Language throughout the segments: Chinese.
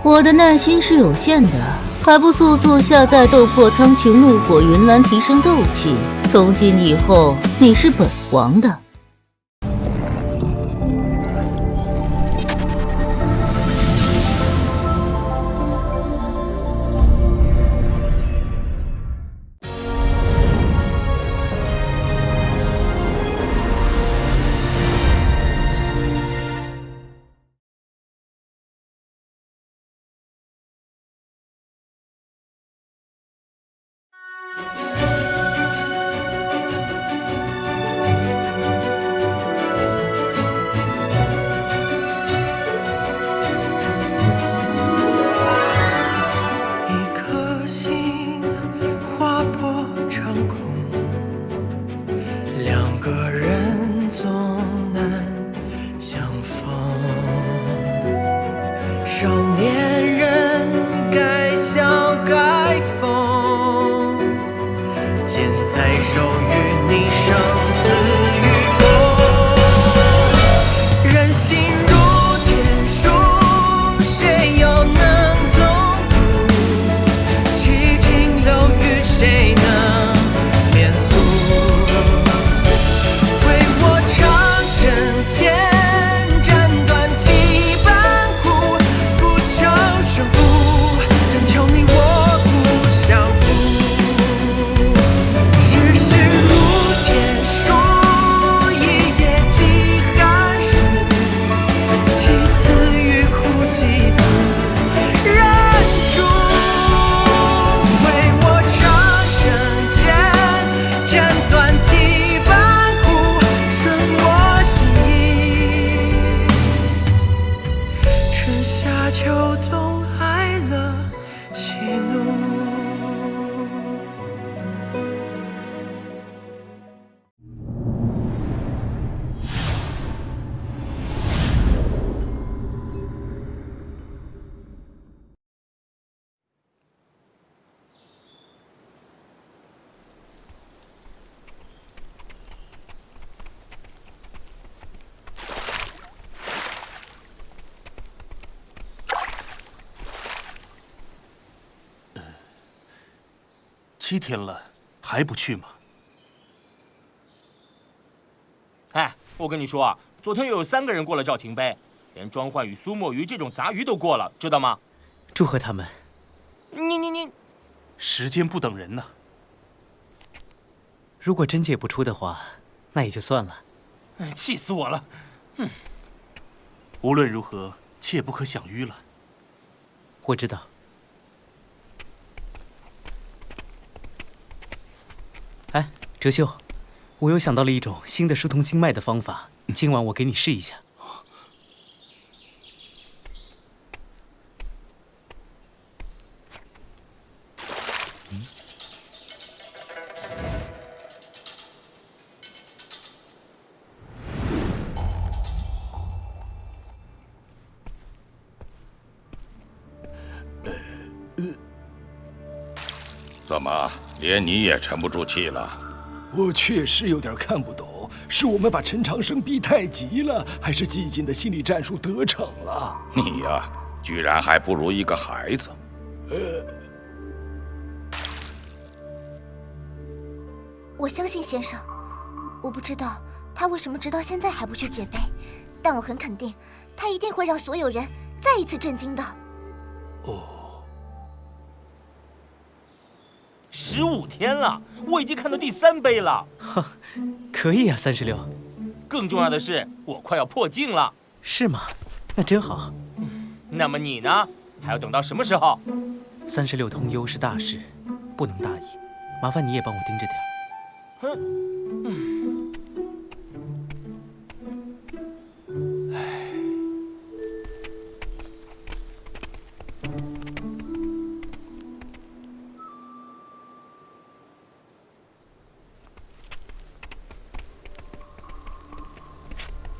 我的耐心是有限的，还不速速下载斗破苍穹怒火云岚提升斗气？从今以后，你是本王的。少年人该笑该疯，剑在手，与你生死与共。人心如天书，谁又能懂读？七情六欲，谁能免俗？为我长城剑。秋冬哀乐喜怒，7天了，还不去吗？哎，我跟你说啊，昨天又有3个人过了赵秦碑，连庄焕宇、苏墨鱼这种杂鱼都过了，知道吗？祝贺他们。你，时间不等人呐。如果真解不出的话，那也就算了。气死我了！无论如何，切不可想迂了。我知道。哎，哲秀，我又想到了一种新的疏通经脉的方法，今晚我给你试一下。怎么，连你也沉不住气了？我确实有点看不懂，是我们把陈长生逼太急了，还是激进的心理战术得逞了？你呀，居然还不如一个孩子。我相信先生，我不知道他为什么直到现在还不去解碑，但我很肯定，他一定会让所有人再一次震惊的。哦。15天了，我已经看到第3碑了。哈，可以啊，36。更重要的是，我快要破境了。是吗？那真好。那么你呢？还要等到什么时候？36通幽是大事，不能大意。麻烦你也帮我盯着点。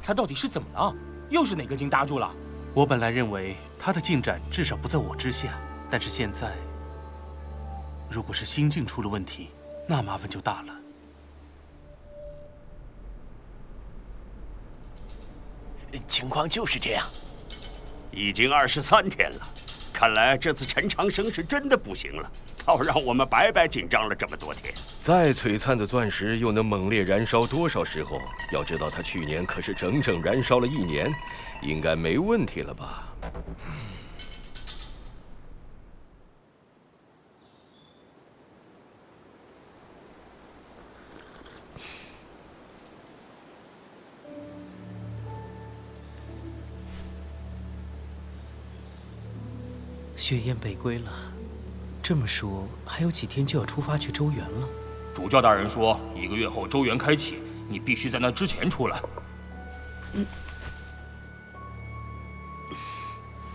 他到底是怎么了？又是哪个筋搭住了？我本来认为他的进展至少不在我之下，但是现在，如果是心境出了问题，那麻烦就大了。情况就是这样，已经23天了，看来这次陈长生是真的不行了，倒让我们白白紧张了这么多天。再璀璨的钻石又能猛烈燃烧多少时候？要知道他去年可是整整燃烧了1年，应该没问题了吧？雪雁北归了，这么说还有几天就要出发去周原了。主教大人说，1个月后周原开启，你必须在那之前出来。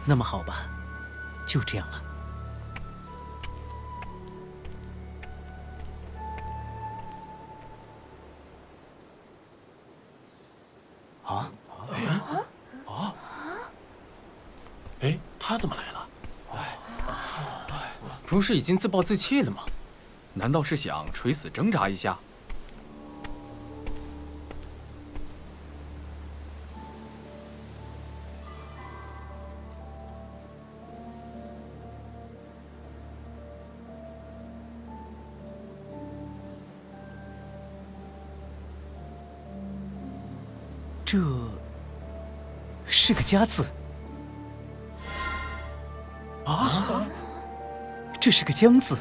那么好吧，就这样了。啊？哎，他怎么来了？不是已经自暴自弃了吗？难道是想垂死挣扎一下？这是个家字啊！这是个江字，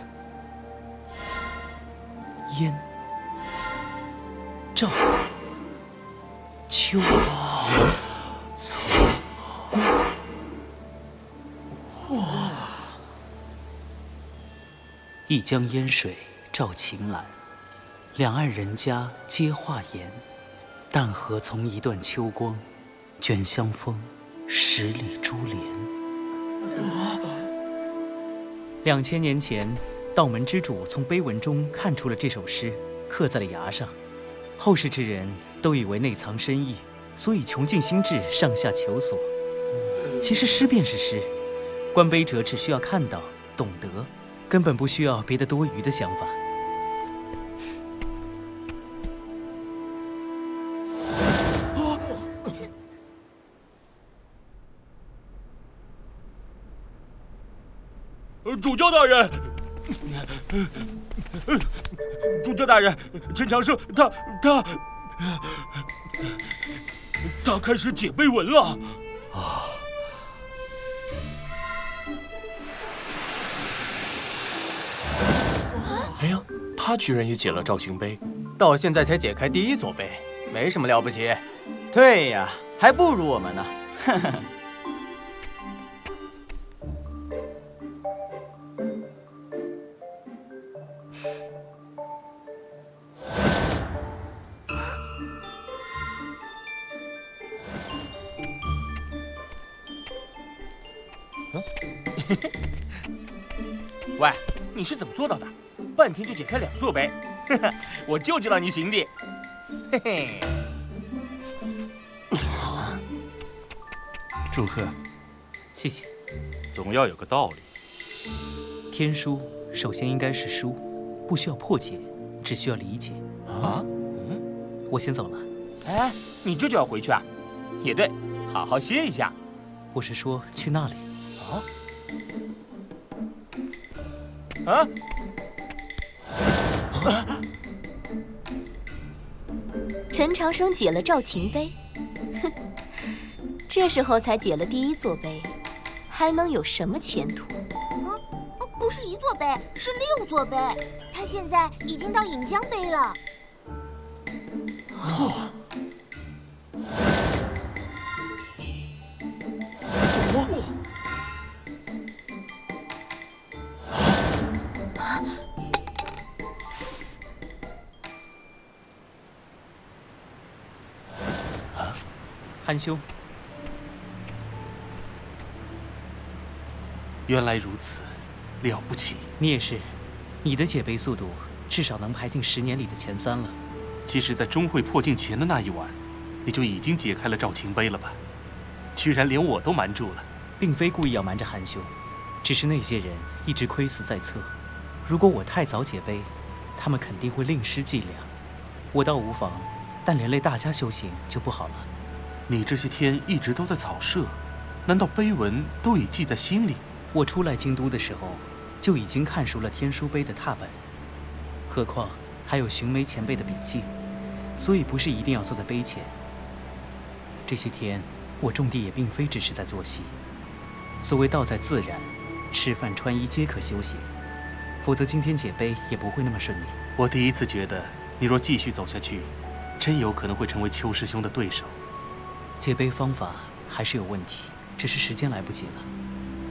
燕、赵、秋、从、光。哇！一江烟水照晴岚，两岸人家皆画檐。淡荷从一段秋光，卷香风10里珠帘。2000年前，道门之主从碑文中看出了这首诗，刻在了崖上。后世之人都以为内藏深意，所以穷尽心智上下求索。其实诗便是诗，观碑者只需要看到、懂得，根本不需要别的多余的想法。主教大人，主教大人，陈长生他开始解碑文了啊！哎呀，他居然也解了赵晴碑，到现在才解开第1座碑，没什么了不起。对呀，还不如我们呢。呵呵。喂，你是怎么做到的？半天就解开2座碑，我就知道你行的。嘿嘿。祝贺，谢谢。总要有个道理。天书首先应该是书，不需要破解，只需要理解。啊？我先走了。哎，你这就要回去啊？也对，好好歇一下。我是说去那里。啊？陈长生解了赵晴碑，哼，这时候才解了第1座碑，还能有什么前途？不是1座碑，是6座碑。他现在已经到引江碑了。韩兄，原来如此，了不起。你也是，你的解碑速度至少能排进10年里的前3了。其实，在钟会破境前的那一晚，你就已经解开了赵晴碑了吧？居然连我都瞒住了。并非故意要瞒着韩兄，只是那些人一直窥伺在侧。如果我太早解碑，他们肯定会另施伎俩。我倒无妨，但连累大家修行就不好了。你这些天一直都在草舍，难道碑文都已记在心里？我初来京都的时候，就已经看熟了天书碑的拓本，何况还有寻梅前辈的笔记，所以不是一定要坐在碑前。这些天我种地也并非只是在做戏，所谓道在自然，吃饭穿衣皆可休息，否则今天解碑也不会那么顺利。我第一次觉得，你若继续走下去，真有可能会成为邱师兄的对手。解碑方法还是有问题，只是时间来不及了，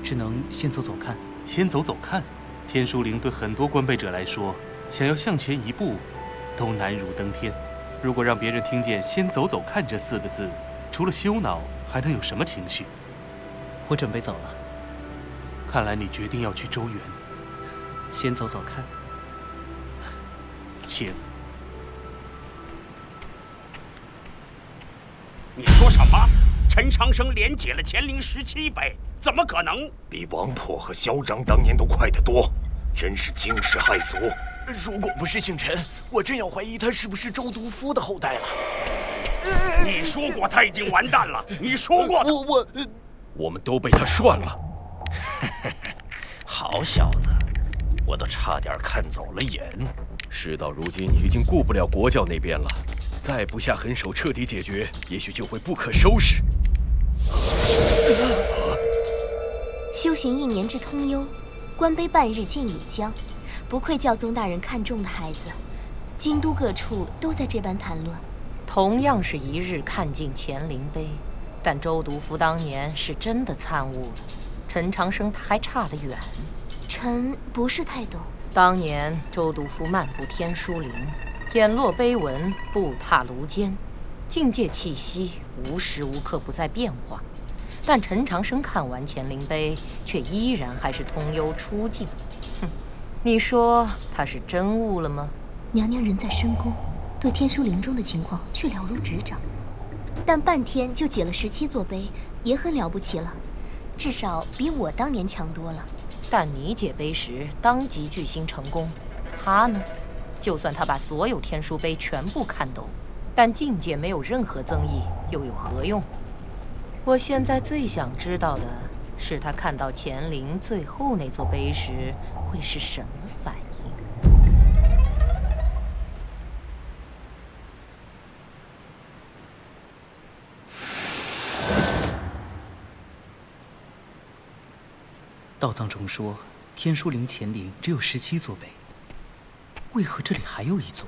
只能先走走看。先走走看。天书灵对很多观碑者来说，想要向前一步，都难如登天。如果让别人听见“先走走看”这4个字，除了羞恼，还能有什么情绪？我准备走了。看来你决定要去周原。先走走看。请。你说什么？陈长生连解了乾陵17碑，怎么可能？比王婆和嚣张当年都快得多，真是惊世骇俗。如果不是姓陈，我真要怀疑他是不是周毒夫的后代了。你说过他已经完蛋了，你说过的。我们都被他涮了。好小子，我都差点看走了眼。事到如今，已经顾不了国教那边了，再不下狠手彻底解决，也许就会不可收拾。修行1年至通幽，观碑半日尽已将，不愧教宗大人看中的孩子。京都各处都在这般谈论。同样是一日看尽乾陵碑，但周毒夫当年是真的参悟了，陈长生他还差得远。臣不是太懂。当年周毒夫漫步天书林，眼落碑文，步踏炉间，境界气息无时无刻不在变化。但陈长生看完乾陵碑，却依然还是通幽出境。哼，你说他是真悟了吗？娘娘人在深宫，对天书林中的情况却了如指掌，但半天就解了17座碑，也很了不起了，至少比我当年强多了。但你解碑时当即巨星成功，他呢？就算他把所有天书碑全部看懂，但境界没有任何增益，又有何用？我现在最想知道的是，他看到乾陵最后那座碑时会是什么反应？道藏中说，天书陵乾陵只有17座碑，为何这里还有一座？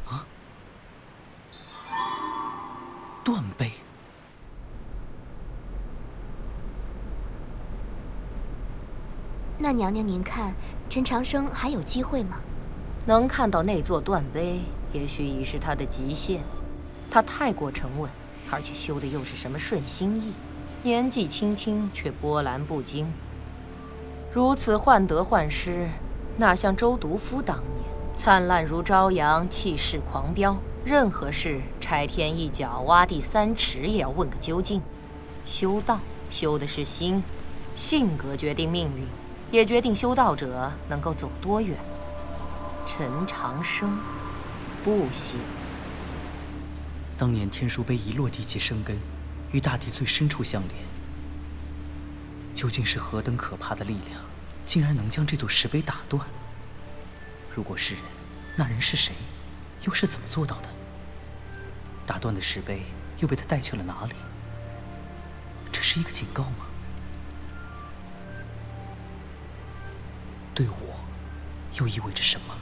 啊？断碑。那娘娘您看，陈长生还有机会吗？能看到那座断碑，也许已是他的极限。他太过沉稳，而且修的又是什么顺心意，年纪轻轻却波澜不惊，如此患得患失，哪像周毒夫当年灿烂如朝阳，气势狂飙，任何事拆天一脚，挖地3尺也要问个究竟。修道修的是心，性格决定命运，也决定修道者能够走多远。陈长生不行。当年天书碑一落地即生根，与大地最深处相连。究竟是何等可怕的力量，竟然能将这座石碑打断？如果是人，那人是谁？又是怎么做到的？打断的石碑又被他带去了哪里？这是一个警告吗？对我又意味着什么？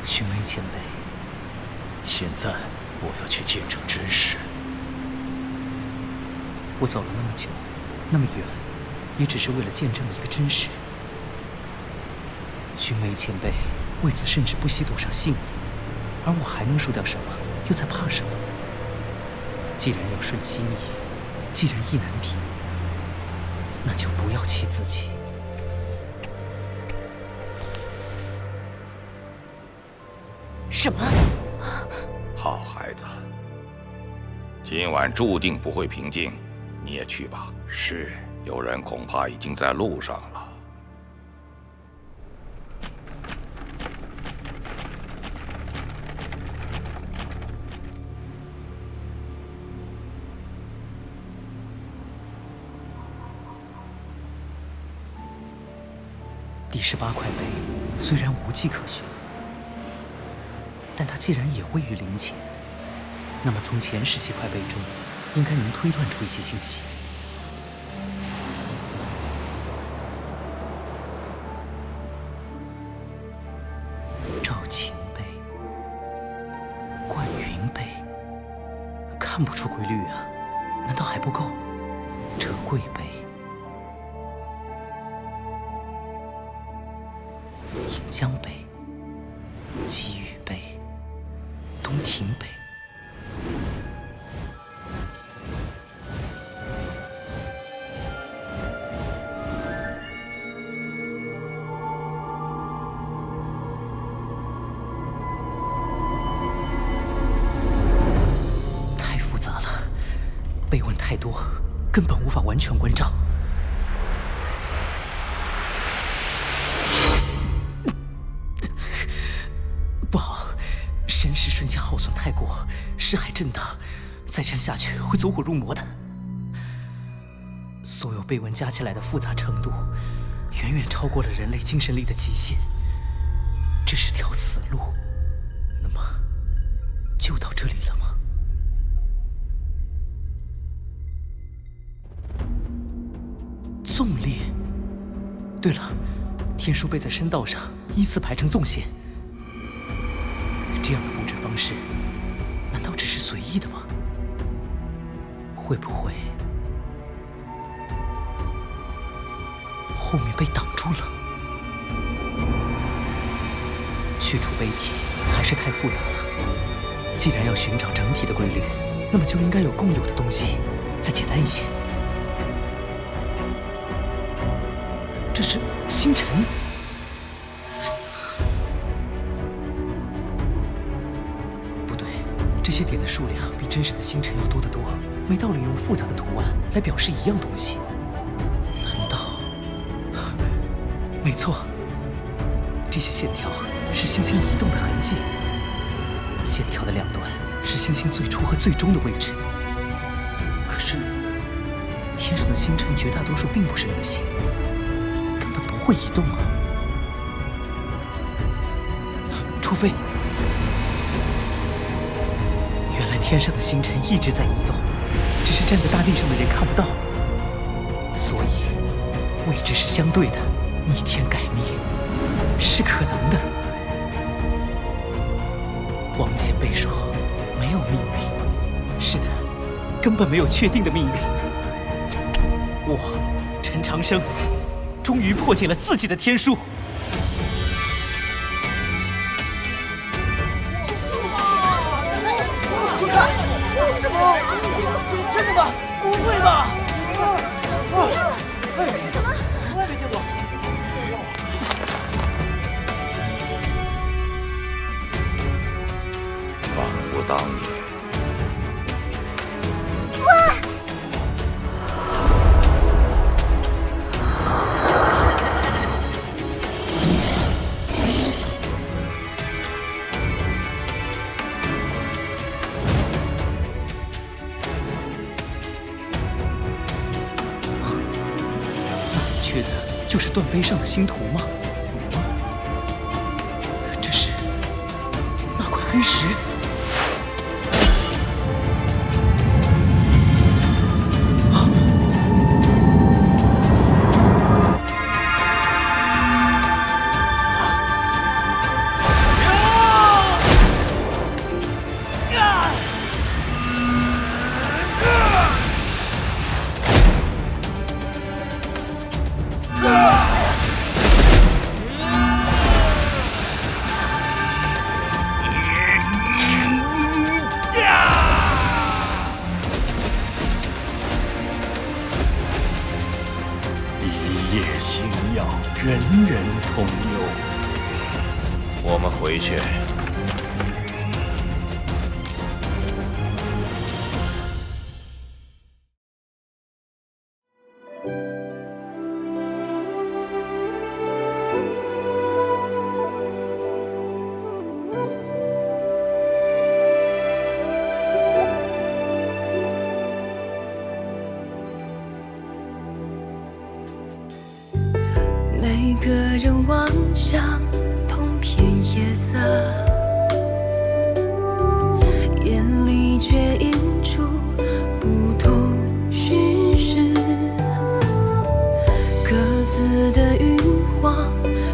寻梅前辈，现在我要去见证真实。我走了那么久，那么远，也只是为了见证一个真实。寻梅前辈为此甚至不惜赌上性命，而我还能输掉什么？又在怕什么？既然要顺心意，既然意难平，那就不要气自己。什么？好孩子，今晚注定不会平静。你也去吧。是，有人恐怕已经在路上了。第18块碑虽然无迹可寻，但它既然也位于陵前，那么从前17块碑中，应该能推断出一些信息。赵秦碑、关云碑，看不出规律啊，难道还不够？车贵碑、颍江碑、积雨碑、东亭碑。太复杂了，碑文太多，根本无法完全关照。不好，神识瞬间耗损太过，识海震荡，再这样下去会走火入魔的。所有碑文加起来的复杂程度，远远超过了人类精神力的极限。这是条死路，那么就到这里了吗？纵列。对了，天书碑在山道上依次排成纵线。这样的布置方式，难道只是随意的吗？会不会后面被挡住了？去除碑体还是太复杂了。既然要寻找整体的规律，那么就应该有共有的东西，再简单一些。这是星辰。这些点的数量比真实的星辰要多得多，没道理用复杂的图案来表示一样东西。难道？没错，这些线条是星星移动的痕迹。线条的两端是星星最初和最终的位置。可是，天上的星辰绝大多数并不是流星，根本不会移动啊。除非……天上的星辰一直在移动，只是站在大地上的人看不到，所以位置是相对的，逆天改命是可能的。王前辈说没有命运，是的，根本没有确定的命运。我陈长生终于破解了自己的天书。真的吗？不会吧！这是什么？从来没见过。仿佛当年。哇！缺的就是断碑上的星图吗？这是那块黑石。一夜星耀，人人通幽。我们回去。个人望向同片夜色，眼里却映出不同叙事，各自的欲望，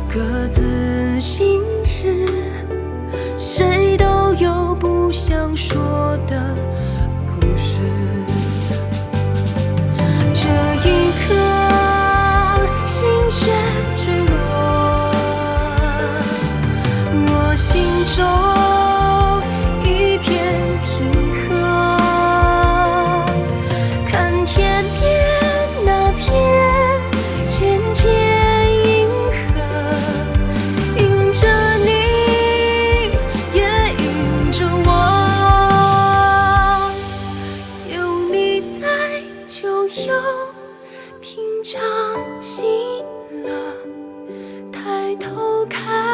各自心事，谁都有不想说的故事。这一刻，心血坠落，我心中一片平和。看天边那片渐渐银河，迎着你，也迎着我。有你在，就有平常喜乐。抬头看。